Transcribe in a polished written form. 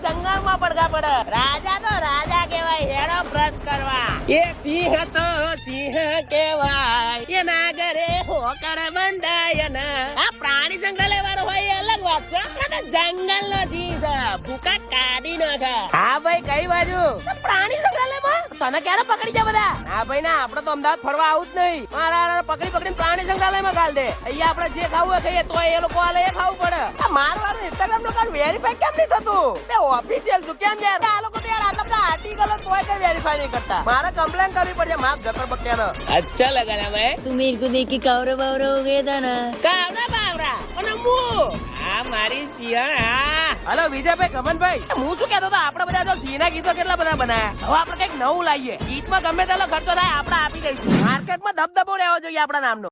જંગલમાં પડઘા પડે. રાજા તો રાજા કહેવાય, હેડો બ્રશ કરવા. એ સિંહ તો સિંહ કહેવાય, એના ઘરે હોકળ બંધાય ના. આ પ્રાણી સંગ્રહાલય વાળો હોય એ અલગ વાત છે. આ તો જંગલનો સિંહ છે, ભૂકા કાઢી નાખે. હા ભાઈ, કઈ બાજુ? પ્રાણી સંગ્રહાલયમાં. તને ક્યારે પકડી જાય બધા? હા ભાઈ ના, આપડે તો અમદાવાદ ફરવા આવું જ નહીં. મારા પકડીને પ્રાણી સંગ્રહાલયમાં ગાળ દે. અહીંયા આપણે જે ખાવું હોય ખાઈએ, તો એ લોકો આલે એ ખાવું પડે. મારવાનું ઇન્સ્ટાગ્રામ નો કાર્ડ વેરીફાઈ કેમ નહીં થતું? તે ઓફિશિયલ છું કેમ યાર? આ લોકો તો યાર આટલા બધા આર્ટિકલો તોય કઈ વેરીફાઈ નહીં કરતા. મારે કમ્પ્લેન કરવી પડશે માફ જકર બક્યાનો. અચ્છા લગાના ભાઈ, તું मेरे को देख के कावरा बावरा हो गया था ना? કાવડા બાવડા અને મુ આ મારી સિંહણ. હા હલો વિજયભાઈ, કમનભાઈ, હું શું કહેતો હતો, આપણે બધા જો સિંહના ગીતો કેટલા બધા બનાયા. હવે આપણે કઈક નવું લાવીએ. ગીતમાં ગમે તેટલો ખર્ચો થાય આપણે આપી દઈશું. માર્કેટમાં દબદબો રહેવો જોઈએ આપણા નામનો.